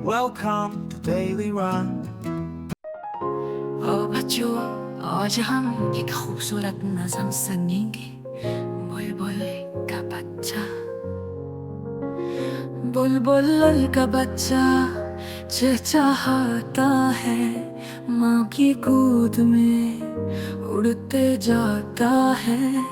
Welcome to Daily Run। बच्चों, आज हम एक खूबसूरत नज़म सुनेंगे। बुलबुल का बच्चा। बुलबुल का बच्चा चहचहाता है, माँ की गोद में उड़ते जाता है।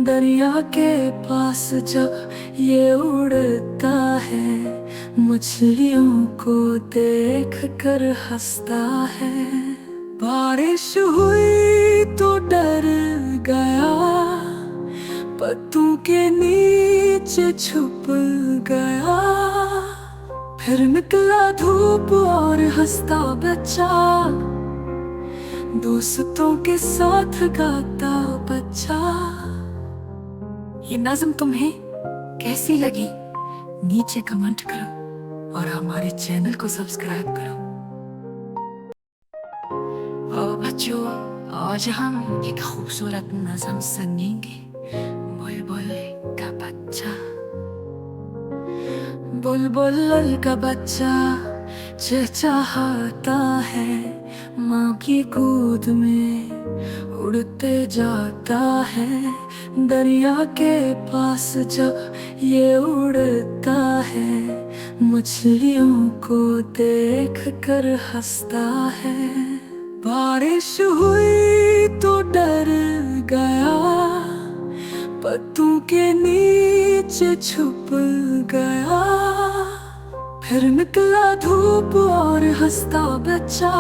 दरिया के पास जब ये उड़ता है, मछलियों को देख कर हंसता है। बारिश हुई तो डर गया, पत्तों के नीचे छुप गया। फिर निकला धूप और हंसता बच्चा, दोस्तों के साथ गाता बच्चा। ये नज़म तुम्हें कैसी लगी? नीचे कमेंट करो और हमारे चैनल को सब्सक्राइब करो। बच्चों, आज हम एक खूबसूरत नज़म सुनेंगे। बुलबुल का बच्चा। बुलबुल का बच्चा चहचहाता है, माँ की गोद में उड़ते जाता है। दरिया के पास जब ये उड़ता है, मछलियों को देख कर हंसता है। बारिश हुई तो डर गया, पत्तों के नीचे छुप गया। फिर निकला धूप और हंसता बच्चा,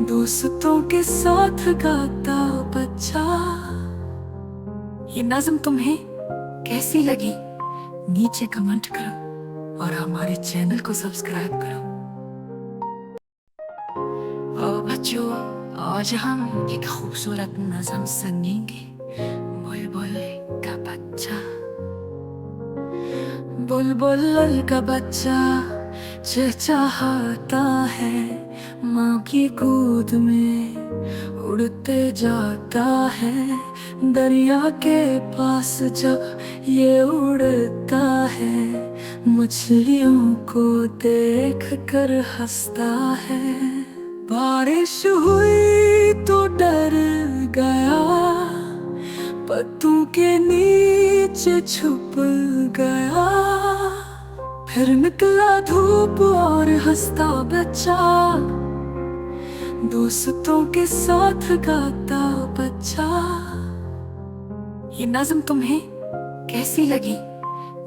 दोस्तों के साथ गाता बच्चा। ये नज़म तुम्हें कैसी लगी? नीचे कमेंट करो और हमारे चैनल को सब्सक्राइब करो। बच्चों, आज हम एक खूबसूरत नज़म सुनेंगे। बुलबुल का बच्चा। बुलबुल का बच्चा चहचहाता है, माँ की गोद में उड़ते जाता है। दरिया के पास जब ये उड़ता है, मछलियों को देख कर हंसता है। बारिश हुई तो डर गया, पत्तों के नीचे छुप गया। फिर निकला धूप और हंसता बच्चा, दोस्तों के साथ गाता बच्चा। ये नज़म तुम्हें कैसी लगी?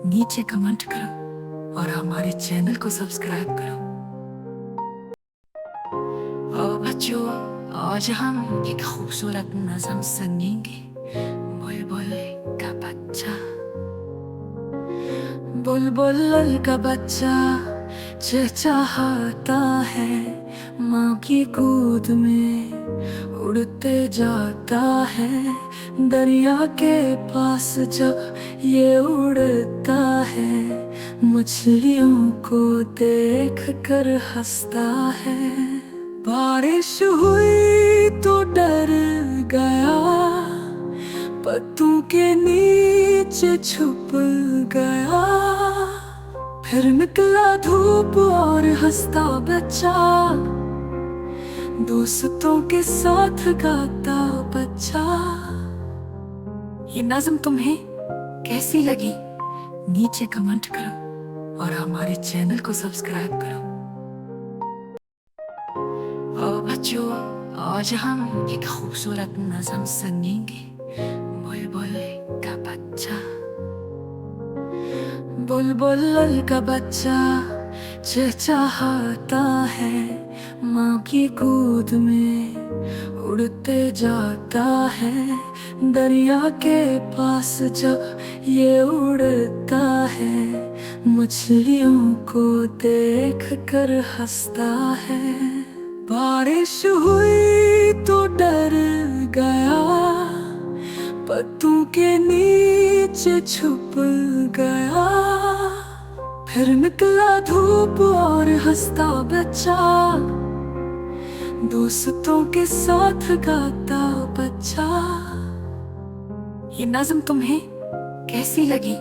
नीचे कमेंट करो और हमारे चैनल को सब्सक्राइब करो। बच्चों, आज हम एक खूबसूरत नज़म सुनेंगे। बुलबुल का बच्चा। बुलबुल का बच्चा चहचहाता है, माँ की गोद में उड़ते जाता है। दरिया के पास जब ये उड़ता है, मछलियों को देख कर हंसता है। बारिश हुई तो डर गया, पत्तों के नीचे छुप गया। फिर निकला धूप और हंसता बच्चा, दोस्तों के साथ गाता बच्चा। ये नज़म तुम्हें कैसी लगी? नीचे कमेंट करो और हमारे चैनल को सब्सक्राइब करो। बच्चों, आज हम एक खूबसूरत नज़म सुनेंगे। बुलबुल का बच्चा। बुलबुल का बच्चा चहचहाता है, माँ की गोद में उड़ते जाता है। दरिया के पास जब ये उड़ता है, मछलियों को देख कर हंसता है। बारिश हुई तो डर गया, पत्तों के नीचे छुप गया। फिर निकला धूप और हंसता बच्चा, दोस्तों के साथ गाता बच्चा। ये नज़म तुम्हें कैसी लगी?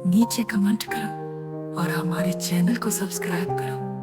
नीचे कमेंट करो और हमारे चैनल को सब्सक्राइब करो।